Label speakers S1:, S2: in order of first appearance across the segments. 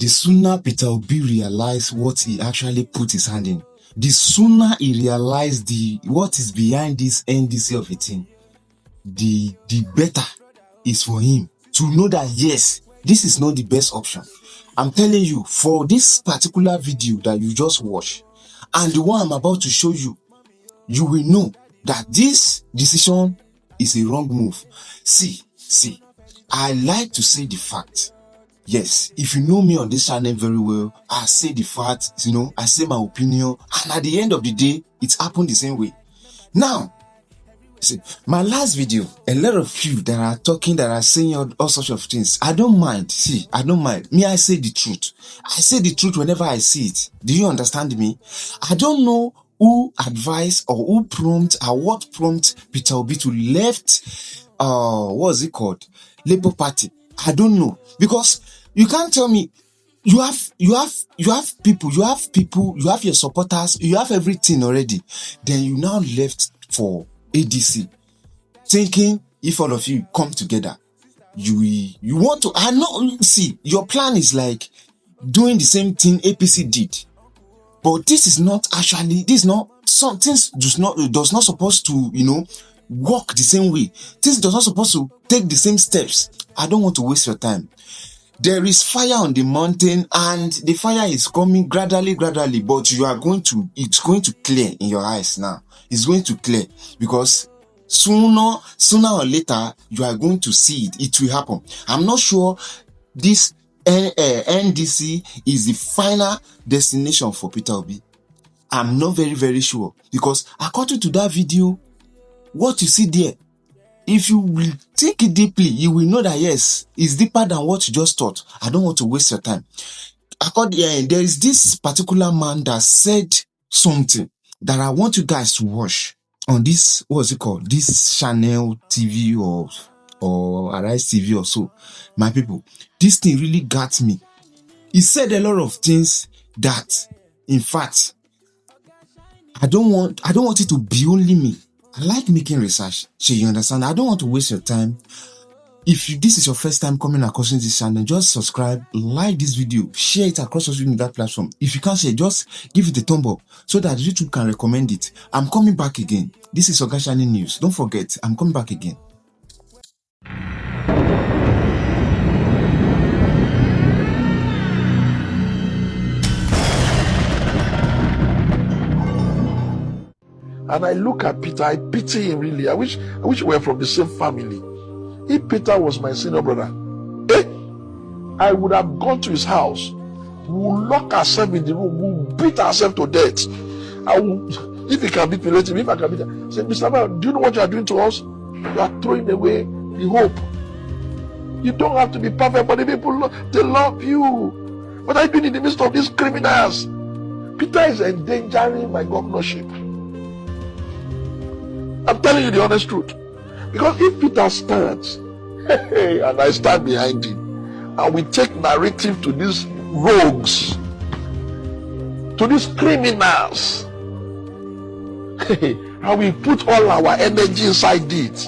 S1: the sooner Peter Obi realized what he actually put his hand in, the sooner he realized what is behind this NDC of a thing, the better is for him to know that yes, this is not the best option. I'm telling you, for this particular video that you just watched and the one I'm about to show you, you will know that this decision is a wrong move. See, I like to say the fact. Yes, if you know me on this channel very well, I say the fact, I say my opinion, and at the end of the day, it's happened the same way. Now, see, my last video, a lot of you that are talking, that are saying all sorts of things, I don't mind. See, I don't mind. Me, I say the truth. I say the truth whenever I see it. Do you understand me? I don't know who advised or who what prompt Peter Obi to left, what's it called? Labour Party. I don't know. Because you can't tell me you have people, you have your supporters, you have everything already. Then you now left for ADC, thinking if all of you come together, you want to. I know. See, your plan is like doing the same thing APC did, but this is not actually. This is not some things. Does not supposed to work the same way. Things does not supposed to take the same steps. I don't want to waste your time. There is fire on the mountain, and the fire is coming gradually, but it's going to clear in your eyes now. It's going to clear because sooner or later, you are going to see it. It will happen. I'm not sure this NDC is the final destination for Peter Obi. I'm not very, very sure because according to that video, what you see there, if you will think it deeply, you will know that yes, it's deeper than what you just thought. I don't want to waste your time. There is this particular man that said something that I want you guys to watch on this, what's it called? This channel TV or Arise TV or so. My people, this thing really got me. He said a lot of things that, in fact, I don't want it to be only me. I like making research. So you understand? I don't want to waste your time. If this is your first time coming across this channel, just subscribe, like this video, share it across social media platform. If you can't share, just give it a thumb up so that YouTube can recommend it. I'm coming back again. This is Oga Shining News. Don't forget, I'm coming back again.
S2: And I look at Peter, I pity him really. I wish we were from the same family. If Peter was my senior brother, I would have gone to his house. We'll lock ourselves in the room. We'll beat ourselves to death. If he can beat me, let him. If I can beat him, say, Mr. Man, do you know what you are doing to us? You are throwing away the hope. You don't have to be perfect, but the people, they love you. What are you doing in the midst of these criminals? Peter is endangering my governorship. I'm telling you the honest truth. Because if Peter stands, and I stand behind him, and we take narrative to these rogues, to these criminals, and we put all our energy inside it,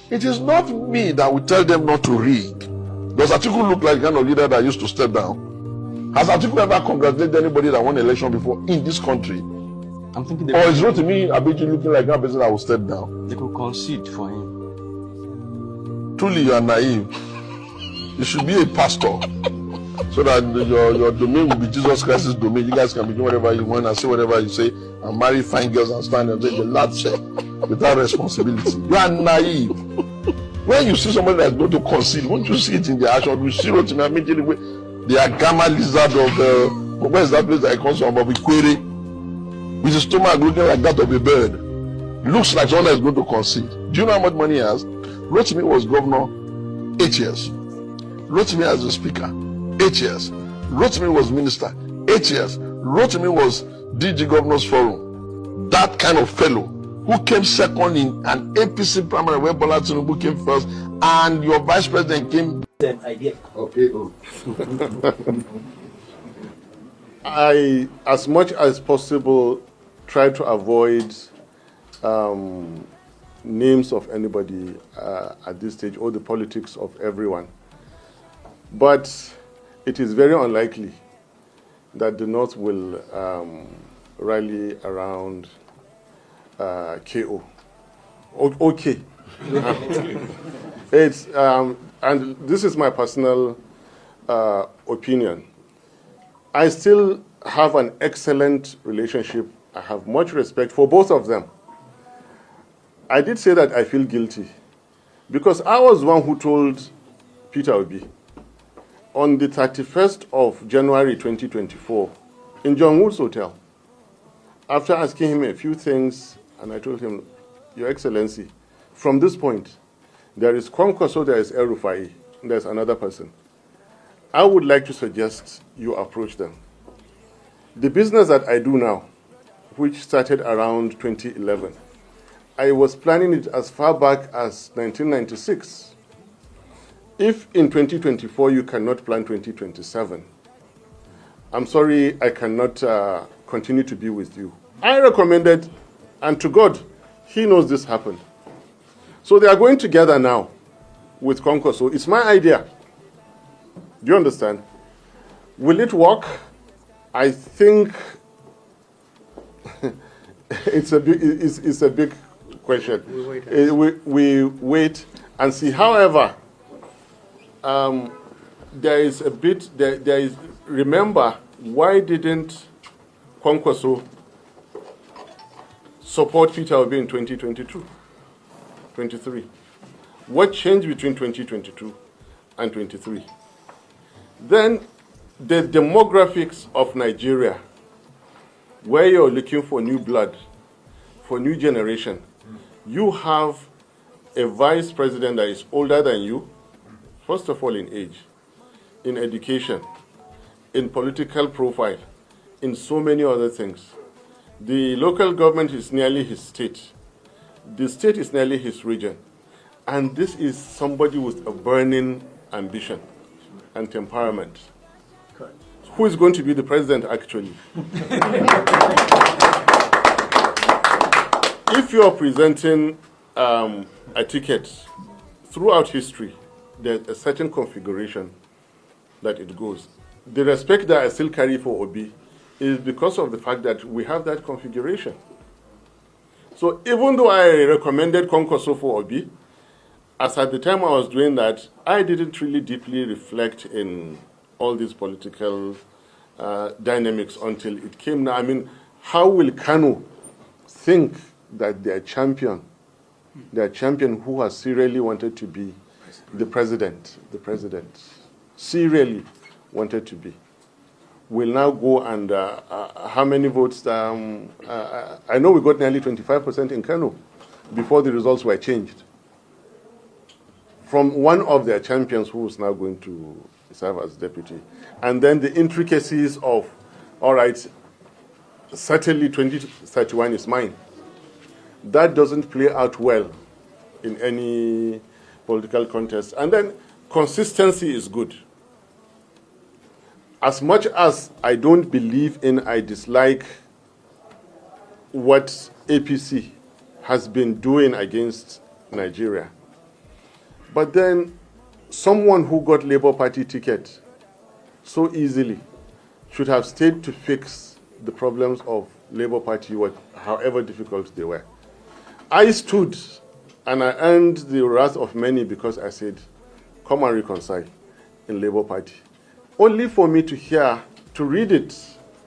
S2: it is not me that will tell them not to rig. Does Atiku look like the kind of leader that used to step down? Has Atiku ever congratulated anybody that won an election before in this country?
S3: I'm thinking.
S2: Or is Rotimi Abeji looking like that person that will step down?
S3: They could concede for him.
S2: Truly, you are naive. You should be a pastor, so that your domain will be Jesus Christ's domain. You guys can be doing whatever you want and say whatever you say, and marry fine girls and stand and say the lad said without responsibility. You are naive. When you see somebody that's going to concede, won't you see it in their action? You see Rotimi Abeji, the agama lizard of where is that place that I come from? Query. With his stomach looking like that of a bird. Looks like someone is going to concede. Do you know how much money he has? Rotimi was governor 8 years. Rotimi as the speaker 8 years. Rotimi was minister 8 years. Rotimi was DG Governors Forum. That kind of fellow who came second in an APC primary where Bola Tinubu came first, and your vice president came. Okay.
S4: I, as much as possible, try to avoid names of anybody at this stage, or the politics of everyone. But it is very unlikely that the North will rally around KO. Okay. It's and this is my personal opinion. I still have an excellent relationship. I have much respect for both of them. I did say that I feel guilty because I was the one who told Peter Obi on the 31st of January 2024 in John Wood's hotel, after asking him a few things, and I told him, Your Excellency, from this point, there is Kwankwaso, there is El-Rufai, there's another person. I would like to suggest you approach them. The business that I do now, which started around 2011, I was planning it as far back as 1996. If in 2024 you cannot plan 2027, I'm sorry I cannot continue to be with you. I recommended, and to God, he knows this happened. So they are going together now with Kwankwaso. It's my idea. Do you understand? Will it work? I think it's a big question. We wait and see. However, there is a bit. There is. Remember, why didn't Kwankwaso support Peter Obi in 2022, 23? What changed between 2022 and 23? Then the demographics of Nigeria, where you're looking for new blood, for new generation. You have a vice president that is older than you, first of all in age, in education, in political profile, in so many other things. The local government is nearly his state. The state is nearly his region. And this is somebody with a burning ambition and temperament. Who is going to be the president, actually? If you are presenting a ticket throughout history, there's a certain configuration that it goes. The respect that I still carry for Obi is because of the fact that we have that configuration. So even though I recommended Kwankwaso for Obi, as at the time I was doing that, I didn't really deeply reflect in all these political dynamics until it came now. I mean, how will Kanu think that their champion who has serially wanted to be the president, serially wanted to be, will now go and, how many votes? I know we got nearly 25% in Kanu before the results were changed, from one of their champions who is now going to serve as deputy. And then the intricacies of, all right, certainly 2031 is mine. That doesn't play out well in any political contest. And then consistency is good. As much as I don't believe in, I dislike what APC has been doing against Nigeria. But then someone who got Labour Party ticket so easily should have stayed to fix the problems of Labour Party, however difficult they were. I stood and I earned the wrath of many because I said, come and reconcile in Labour Party. Only for me to read it,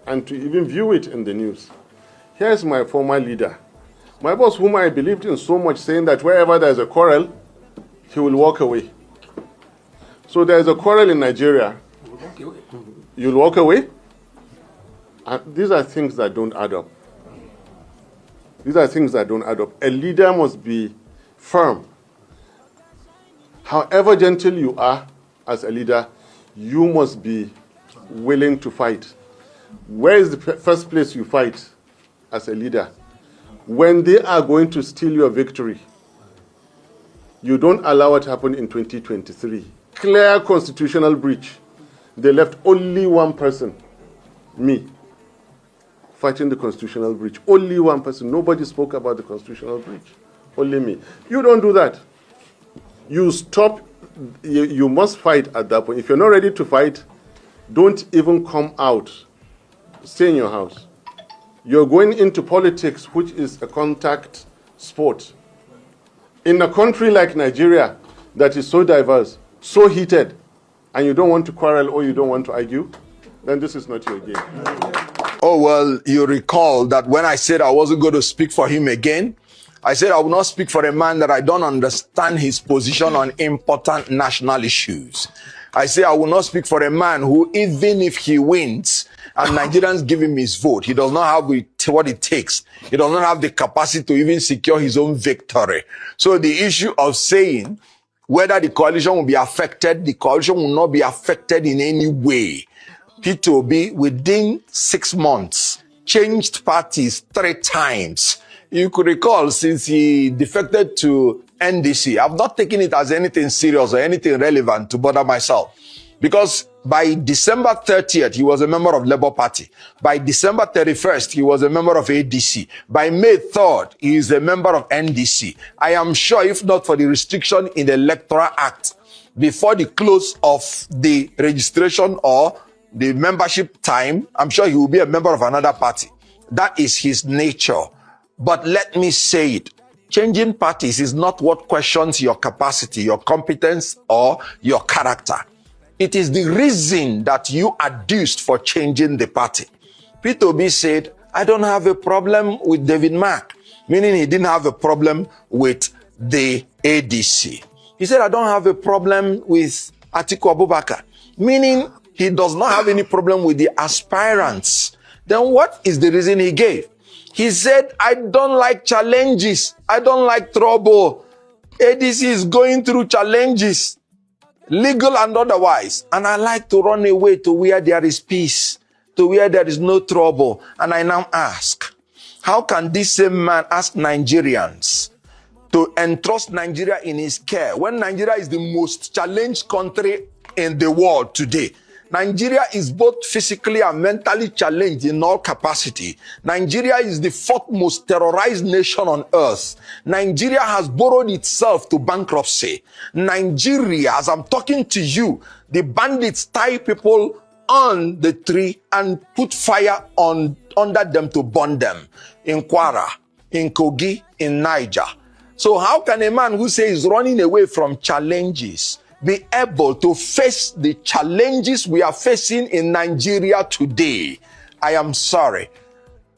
S4: and to even view it in the news. Here's my former leader, my boss, whom I believed in so much, saying that wherever there's a quarrel, he will walk away. So there's a quarrel in Nigeria. You'll walk away? And these are things that don't add up. A leader must be firm. However gentle you are as a leader, you must be willing to fight. Where is the first place you fight as a leader? When they are going to steal your victory. You don't allow it to happen in 2023. Clear constitutional breach. They left only one person, me, fighting the constitutional breach. Only one person. Nobody spoke about the constitutional breach. Only me. You don't do that. you stop. You must fight at that point. If you're not ready to fight, don't even come out. Stay in your house. You're going into politics, which is a contact sport. In a country like Nigeria that is so diverse, so heated, and you don't want to quarrel or you don't want to argue, then this is not your game.
S5: Oh, well, you recall that when I said I wasn't going to speak for him again, I said I will not speak for a man that I don't understand his position on important national issues. I say I will not speak for a man who, even if he wins and Nigerians give him his vote, he does not have what it takes. He does not have the capacity to even secure his own victory. So the issue of saying whether the coalition will be affected, the coalition will not be affected in any way. Peter Obi, within 6 months, changed parties 3 times. You could recall, since he defected to NDC, I've not taken it as anything serious or anything relevant to bother myself. Because by December 30th, he was a member of Labour Party. By December 31st, he was a member of ADC. By May 3rd, he is a member of NDC. I am sure, if not for the restriction in the Electoral Act, before the close of the registration or the membership time, I'm sure he will be a member of another party. That is his nature. But let me say it. Changing parties is not what questions your capacity, your competence, or your character. It is the reason that you adduced for changing the party. Peter Obi said, I don't have a problem with David Mark, meaning he didn't have a problem with the ADC. He said, I don't have a problem with Atiku Abubakar, meaning he does not have any problem with the aspirants. Then what is the reason he gave? He said, I don't like challenges. I don't like trouble. ADC is going through challenges, legal and otherwise. And I like to run away to where there is peace, to where there is no trouble. And I now ask, how can this same man ask Nigerians to entrust Nigeria in his care when Nigeria is the most challenged country in the world today? Nigeria is both physically and mentally challenged in all capacity. Nigeria is the 4th most terrorized nation on earth. Nigeria has borrowed itself to bankruptcy. Nigeria, as I'm talking to you, the bandits tie people on the tree and put fire under them to burn them. In Kwara, in Kogi, in Niger. So how can a man who says running away from challenges be able to face the challenges we are facing in Nigeria today? I am sorry.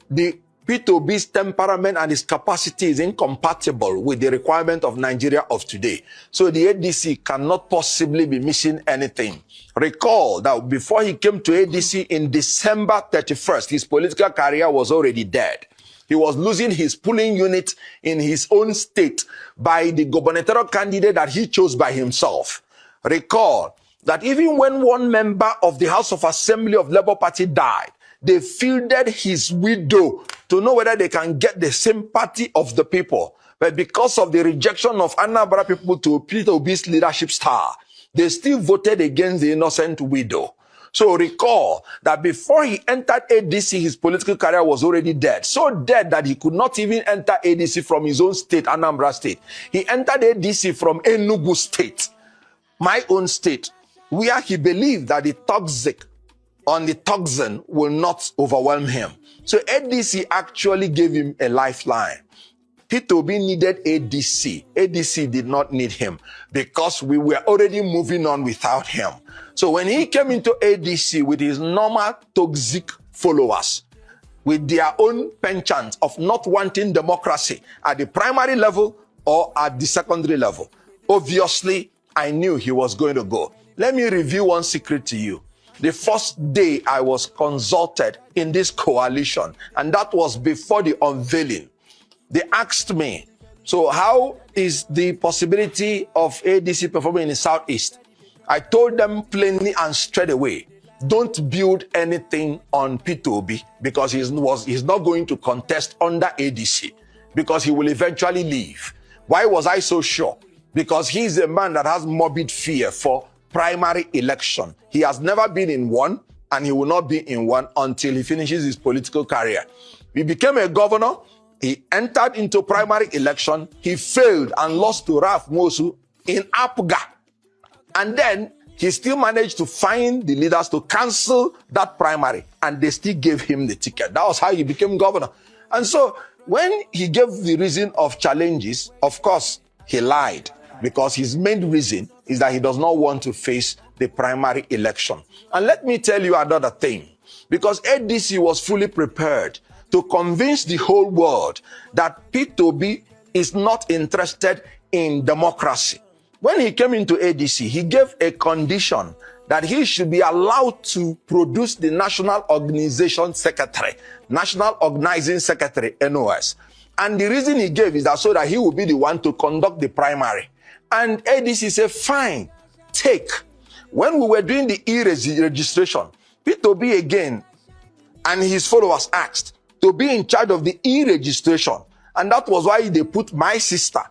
S5: The Peter Obi's temperament and his capacity is incompatible with the requirement of Nigeria of today. So the ADC cannot possibly be missing anything. Recall that before he came to ADC in December 31st, his political career was already dead. He was losing his polling unit in his own state by the gubernatorial candidate that he chose by himself. Recall that even when one member of the House of Assembly of Labour Party died, they fielded his widow to know whether they can get the sympathy of the people. But because of the rejection of Anambra people to Peter Obi's leadership star, they still voted against the innocent widow. So recall that before he entered ADC, his political career was already dead. So dead that he could not even enter ADC from his own state, Anambra State. He entered ADC from Enugu State, my own state, where he believed that the toxic on the toxin will not overwhelm him. So ADC actually gave him a lifeline. Peter Obi needed ADC. ADC did not need him because we were already moving on without him. So when he came into ADC with his normal toxic followers, with their own penchant of not wanting democracy at the primary level or at the secondary level, obviously, I knew he was going to go. Let me reveal one secret to you. The first day I was consulted in this coalition, and that was before the unveiling, they asked me, so how is the possibility of ADC performing in the Southeast? I told them plainly and straight away, don't build anything on Peter Obi because he's not going to contest under ADC because he will eventually leave. Why was I so sure? Because he's a man that has morbid fear for primary election. He has never been in one, and he will not be in one until he finishes his political career. He became a governor. He entered into primary election. He failed and lost to Musa in Apuga. And then he still managed to find the leaders to cancel that primary, and they still gave him the ticket. That was how he became governor. And so when he gave the reason of challenges, of course, he lied, because his main reason is that he does not want to face the primary election. And let me tell you another thing, because ADC was fully prepared to convince the whole world that Peter Obi is not interested in democracy. When he came into ADC, he gave a condition that he should be allowed to produce the National Organization Secretary, National Organizing Secretary, NOS. And the reason he gave is that so that he will be the one to conduct the primary. And ADC said, fine, take. When we were doing the e-registration, Peter Obi again and his followers asked to be in charge of the e-registration. And that was why they put my sister,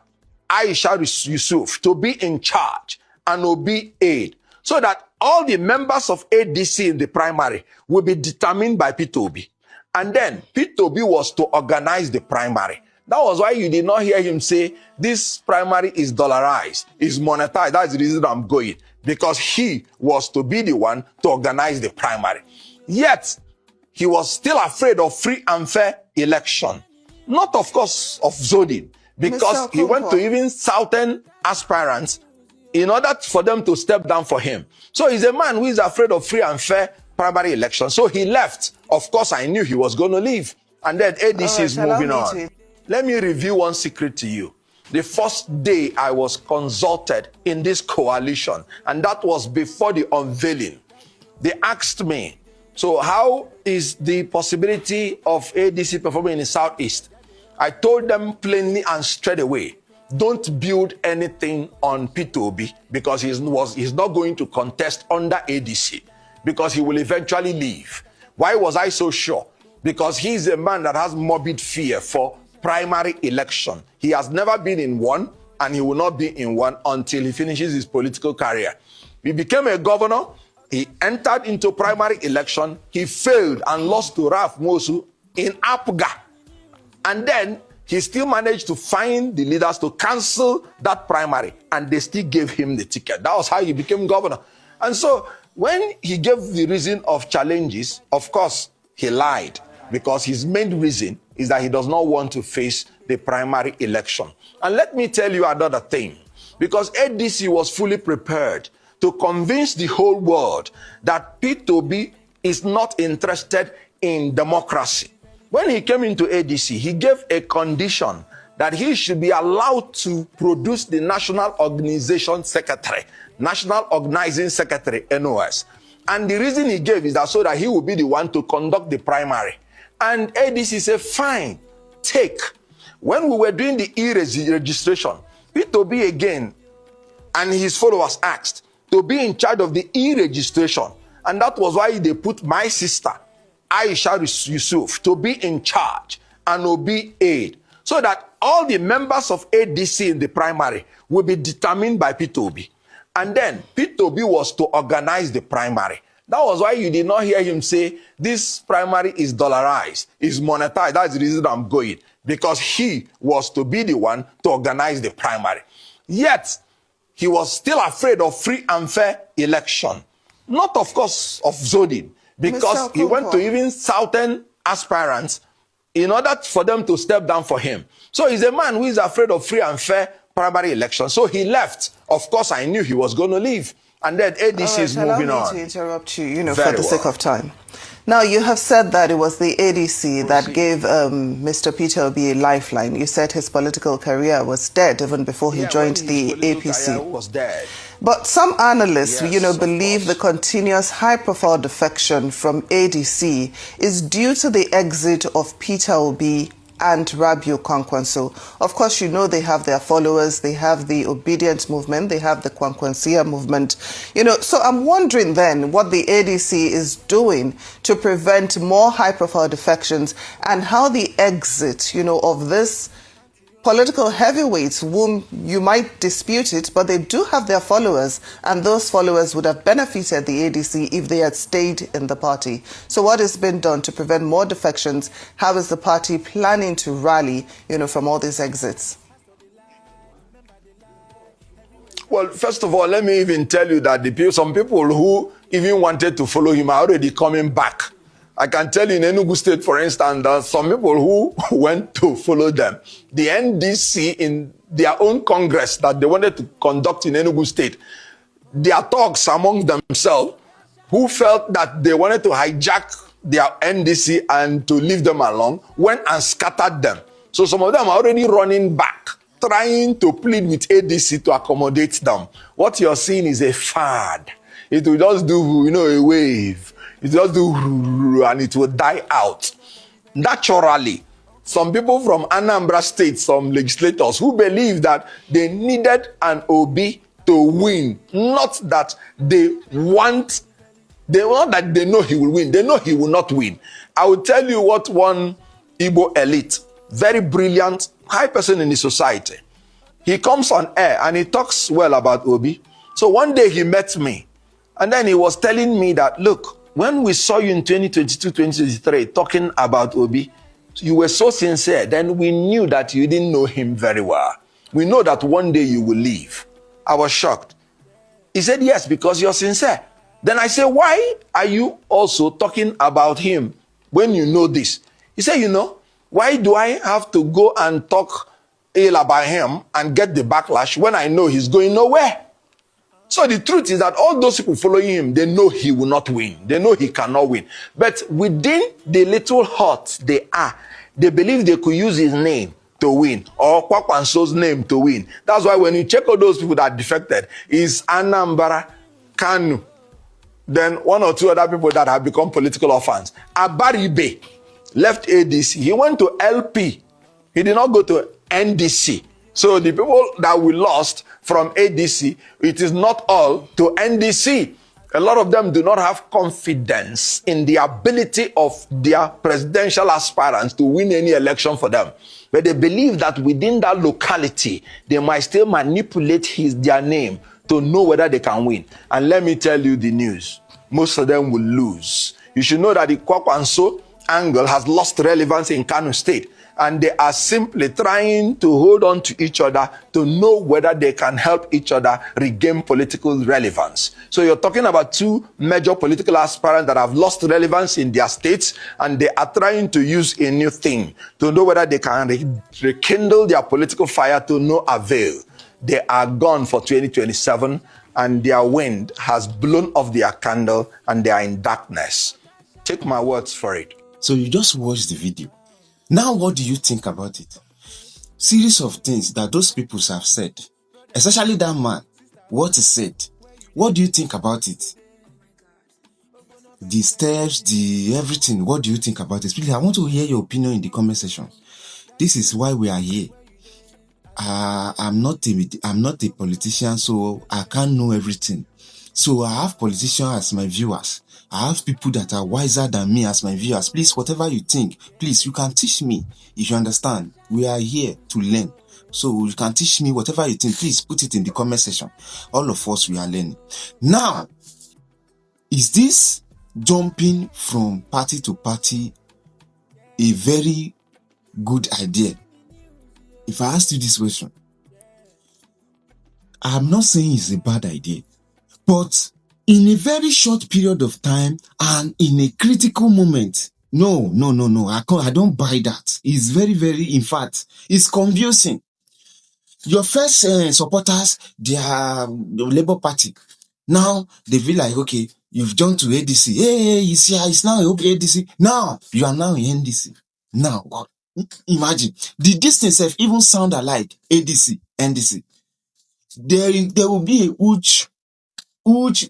S5: Aisha Yusuf, to be in charge and Obi aid, so that all the members of ADC in the primary will be determined by Peter Obi. And then Peter Obi was to organize the primary. That was why you did not hear him say, this primary is dollarized, is monetized. That's the reason I'm going. Because he was to be the one to organize the primary. Yet, he was still afraid of free and fair election. Not, of course, of zoning. Because he went to even southern aspirants in order for them to step down for him. So he's a man who is afraid of free and fair primary election. So he left. Of course, I knew he was going to leave. And then ADC is moving on. Let me reveal one secret to you. The first day I was consulted in this coalition, and that was before the unveiling, they asked me, so how is the possibility of ADC performing in the Southeast? I told them plainly and straight away, don't build anything on Peter Obi, because he's not going to contest under ADC, because he will eventually leave. Why was I so sure? Because he's a man that has morbid fear for primary election. He has never been in one, and he will not be in one until he finishes his political career. He became a governor. He entered into primary election. He failed and lost to Rabiu Musa in Apuga. And then he still managed to find the leaders to cancel that primary, and they still gave him the ticket. That was how he became governor. And so when he gave the reason of challenges, of course, he lied, because his main reason is that he does not want to face the primary election. And let me tell you another thing, because ADC was fully prepared to convince the whole world that Peter Obi is not interested in democracy. When he came into ADC, he gave a condition that he should be allowed to produce the National Organization Secretary, National Organizing Secretary, NOS. And the reason he gave is that so that he will be the one to conduct the primary. And ADC said, fine, take. When we were doing the e-registration, Peter Obi again and his followers asked to be in charge of the e-registration. And that was why they put my sister, Aisha Yusuf, to be in charge and Obi aid, so that all the members of ADC in the primary will be determined by Peter Obi. And then Peter Obi was to organize the primary. That was why you did not hear him say, this primary is dollarized, is monetized. That's the reason I'm going. Because he was to be the one to organize the primary. Yet, he was still afraid of free and fair election. Not, of course, of zoning. Because he went to even southern aspirants in order for them to step down for him. So he's a man who is afraid of free and fair primary election. So he left. Of course, I knew he was going to leave. And then ADC is moving on.
S6: Allow me to interrupt you, for the sake of time. Now, you have said that it was the ADC that gave Mr. Peter Obi a lifeline. You said his political career was dead even before he joined the APC.
S5: Was dead.
S6: But some analysts, believe the continuous high-profile defection from ADC is due to the exit of Peter Obi and Rabiu Kwankwanso. Of course, they have their followers, they have the obedient movement, they have the Kwankwanso movement. So I'm wondering then what the ADC is doing to prevent more high-profile defections, and how the exit, of this political heavyweights, whom you might dispute it, but they do have their followers, and those followers would have benefited the ADC if they had stayed in the party. So what has been done to prevent more defections? How is the party planning to rally, from all these exits?
S5: Well, first of all, let me even tell you that some people who even wanted to follow him are already coming back. I can tell you in Enugu State, for instance, that some people who went to follow them, the NDC in their own congress that they wanted to conduct in Enugu State, their talks among themselves, who felt that they wanted to hijack their NDC and to leave them alone, went and scattered them. So some of them are already running back, trying to plead with ADC to accommodate them. What you're seeing is a fad. It will just do, a wave. It will just do, and it will die out. Naturally, some people from Anambra State, some legislators who believe that they needed an Obi to win, not that they want, not that they know he will win, they know he will not win. I will tell you what one Igbo elite, very brilliant, high person in the society, he comes on air and he talks well about Obi. So one day he met me and then he was telling me that, look, when we saw you in 2022, 2023 talking about Obi, you were so sincere. Then we knew that you didn't know him very well. We know that one day you will leave. I was shocked. He said, yes, because you're sincere. Then I said, why are you also talking about him when you know this? He said, why do I have to go and talk ill about him and get the backlash when I know he's going nowhere? So the truth is that all those people following him, they know he will not win. They know he cannot win. But within the little hut they are, they believe they could use his name to win, or Kwankwanso's name to win. That's why when you check all those people that defected, is Anambra, Kanu, then one or two other people that have become political orphans. Abaribe left ADC. He went to LP. He did not go to NDC. So the people that we lost from ADC, it is not all to NDC. A lot of them do not have confidence in the ability of their presidential aspirants to win any election for them. But they believe that within that locality, they might still manipulate their name to know whether they can win. And let me tell you the news. Most of them will lose. You should know that the Kwankwanso angle has lost relevance in Kano State. And they are simply trying to hold on to each other to know whether they can help each other regain political relevance. So you're talking about two major political aspirants that have lost relevance in their states, and they are trying to use a new thing to know whether they can rekindle their political fire to no avail. They are gone for 2027, and their wind has blown off their candle, and they are in darkness. Take my words for it.
S1: So you just watched the video. Now, what do you think about it? Series of things that those people have said, especially that man, what he said. What do you think about it? The steps, the everything. What do you think about it? Please, I want to hear your opinion in the comment section. This is why we are here. I'm not a politician, so I can't know everything. So I have politicians as my viewers. I have people that are wiser than me as my viewers. Please, whatever you think, please, you can teach me. If you understand, we are here to learn. So you can teach me whatever you think. Please put it in the comment section. All of us, we are learning. Now, is this jumping from party to party a very good idea? If I ask you this question, I'm not saying it's a bad idea, but in a very short period of time and in a critical moment, no, I don't buy that. It's very, in fact, it's confusing. Your first supporters, they are the Labour Party. Now, they feel like, okay, you've jumped to ADC. Hey, you see, it's now ADC. Now, you are now in NDC. Now, imagine, the distance even sound alike, ADC, NDC. There will be a huge,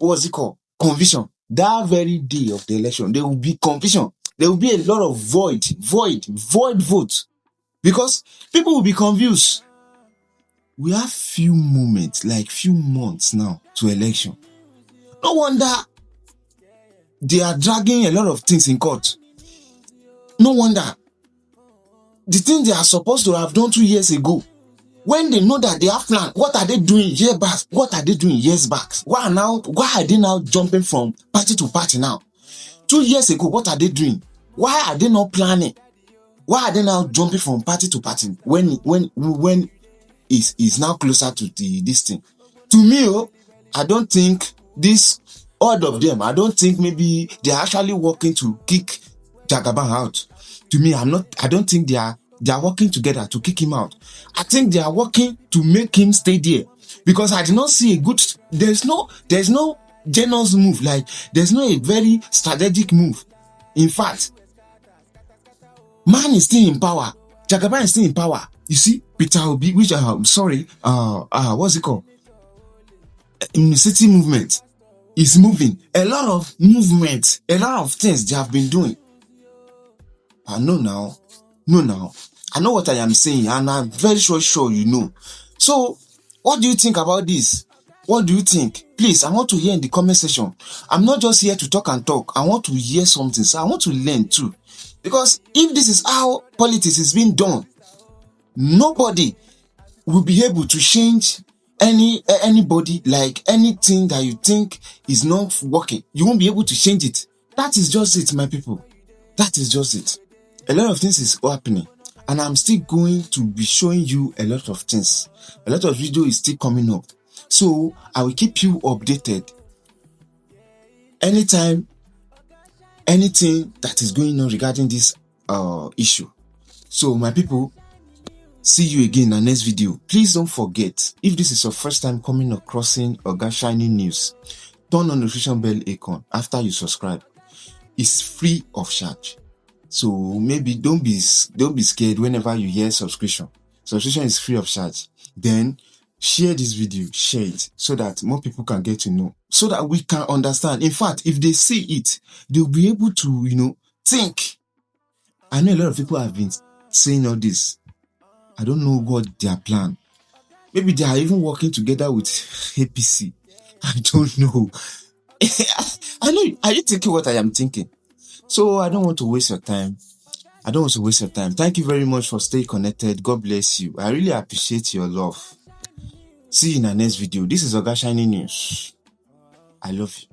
S1: what's it called? Confusion. That very day of the election, there will be confusion. There will be a lot of void votes. Because people will be confused. We have few moments, like few months now to election. No wonder they are dragging a lot of things in court. No wonder. The thing they are supposed to have done 2 years ago, when they know that they have planned, what are they doing years back? What are they doing years back? Why are they now jumping from party to party now? 2 years ago, what are they doing? Why are they not planning? Why are they now jumping from party to party when is now closer to this thing? To me, I don't think all of them, I don't think maybe they're actually working to kick Jagaban out. To me, I don't think they are working together to kick him out. I think they are working to make him stay there. Because I did not see there's no generous move, like there's no a very strategic move. In fact, man is still in power. Jagaban is still in power. You see, Peter Obi, what's it called? City movement is moving. A lot of movement, a lot of things they have been doing. I know now. I know what I am saying, and I'm very sure you know. So, what do you think about this? What do you think? Please, I want to hear in the comment section. I'm not just here to talk and talk. I want to hear something. So I want to learn too. Because if this is how politics is being done, nobody will be able to change anybody, like anything that you think is not working. You won't be able to change it. That is just it, my people. That is just it. A lot of things is happening. And I'm still going to be showing you a lot of things. A lot of video is still coming up. So I will keep you updated. Anytime, anything that is going on regarding this issue. So my people, see you again in the next video. Please don't forget, if this is your first time coming across Oga Shining News, turn on the notification bell icon after you subscribe. It's free of charge. So maybe don't be scared whenever you hear subscription. Subscription is free of charge. Then share this video, share it, so that more people can get to know, so that we can understand. In fact, if they see it, they'll be able to, think. I know a lot of people have been saying all this. I don't know what their plan. Maybe they are even working together with APC. I don't know. I know. Are you thinking what I am thinking? So I don't want to waste your time. Thank you very much for staying connected. God bless you. I really appreciate your love. See you in the next video. This is Oga Shining News. I love you.